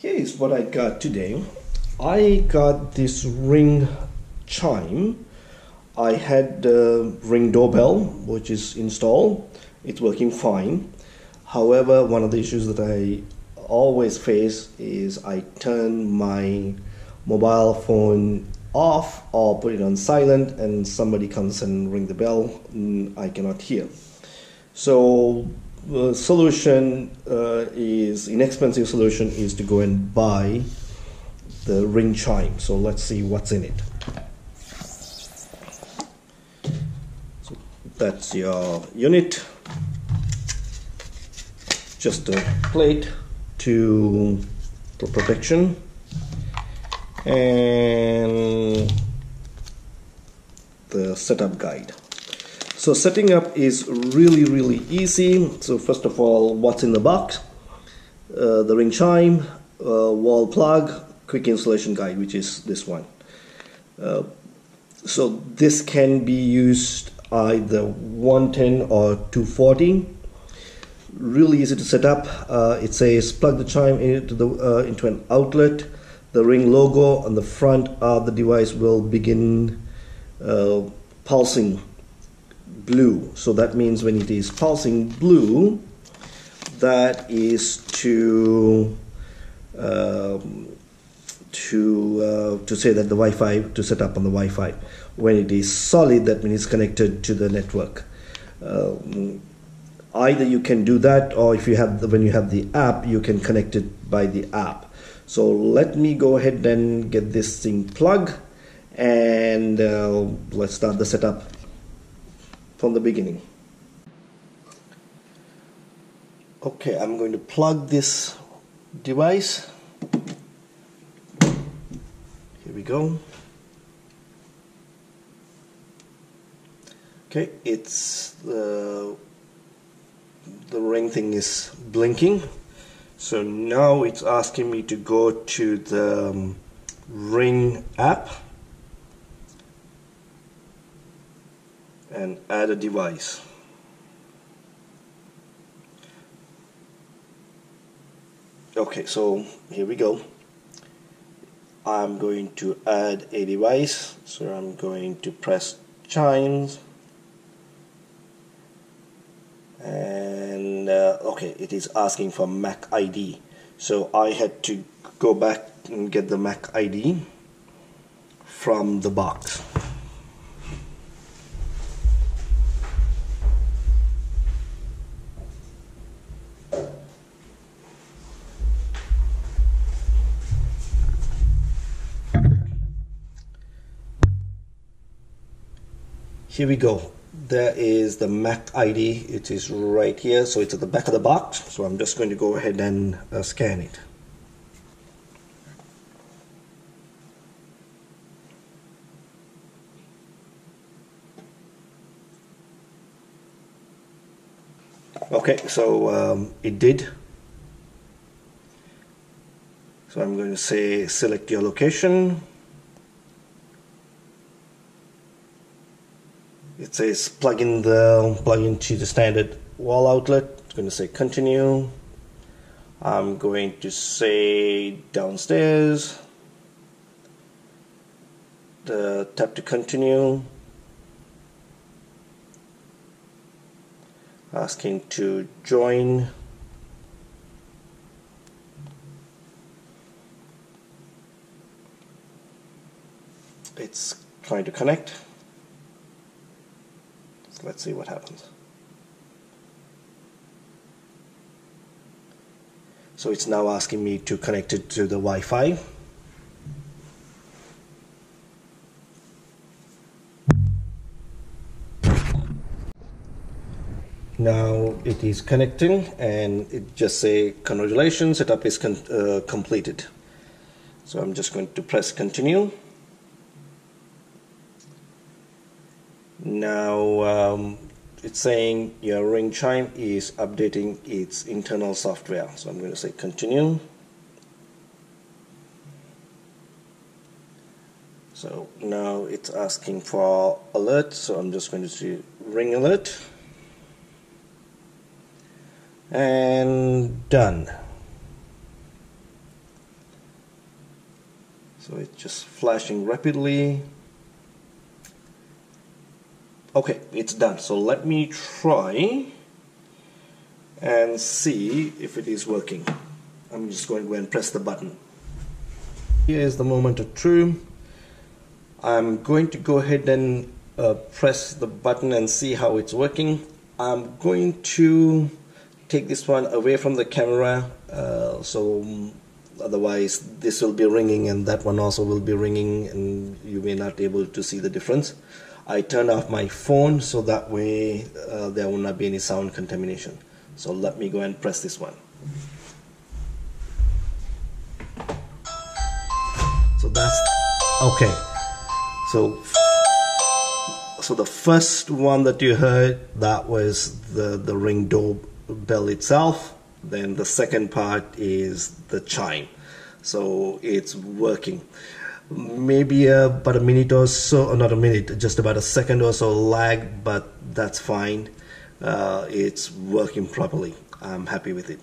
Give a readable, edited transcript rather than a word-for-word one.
Here is what I got today. I got this Ring Chime. I had the Ring doorbell, which is installed. It's working fine. However, one of the issues that I always face is I turn my mobile phone off or put it on silent and somebody comes and ring the bell and I cannot hear. So the solution inexpensive solution is to go and buy the Ring Chime. So let's see what's in it. So that's your unit, just a plate for protection, and the setup guide. So setting up is really easy. So first of all, what's in the box? The Ring Chime, wall plug, quick installation guide, which is this one. So this can be used either 110 or 240. Really easy to set up. It says plug the chime into an outlet. The Ring logo on the front of the device will begin pulsing blue. So that means when it is pulsing blue, that is to say that the Wi-Fi, to set up on the Wi-Fi. When it is solid, that means it's connected to the network. Either you can do that, or if you have when you have the app, you can connect it by the app. So let me go ahead and get this thing plugged, and let's start the setup from the beginning. Okay, I'm going to plug this device. Here we go. Okay, it's the Ring thing is blinking. So now it's asking me to go to the Ring app and add a device. Okay, so here we go. I'm going to add a device, so I'm going to press chimes, and okay, it is asking for MAC ID, so I had to go back and get the MAC ID from the box. Here we go. There is the MAC ID. It is right here, so it's at the back of the box. So I'm just going to go ahead and scan it. Okay, so it did. So I'm going to say select your location. It says plug into the standard wall outlet. It's going to say continue. I'm going to say downstairs. Tap to continue. Asking to join. It's trying to connect. Let's see what happens. So it's now asking me to connect it to the Wi-Fi. Now it is connecting, and it just say congratulations, setup is completed. So I'm just going to press continue. Now it's saying your Ring Chime is updating its internal software. So I'm going to say continue. So now it's asking for alert, so I'm just going to say ring alert. And done. So it's just flashing rapidly. Okay, it's done. So let me try and see if it is working. I'm just going to go and press the button. Here is the moment of truth. I'm going to go ahead and press the button and see how it's working. I'm going to take this one away from the camera, so otherwise this will be ringing and that one also will be ringing and you may not be able to see the difference. I turned off my phone so that way there will not be any sound contamination. So let me go and press this one. So that's okay. So the first one that you heard, that was the ring doorbell itself. Then the second part is the chime. So it's working. Maybe about a minute or so, or not a minute, just about a second or so lag, but that's fine. It's working properly. I'm happy with it.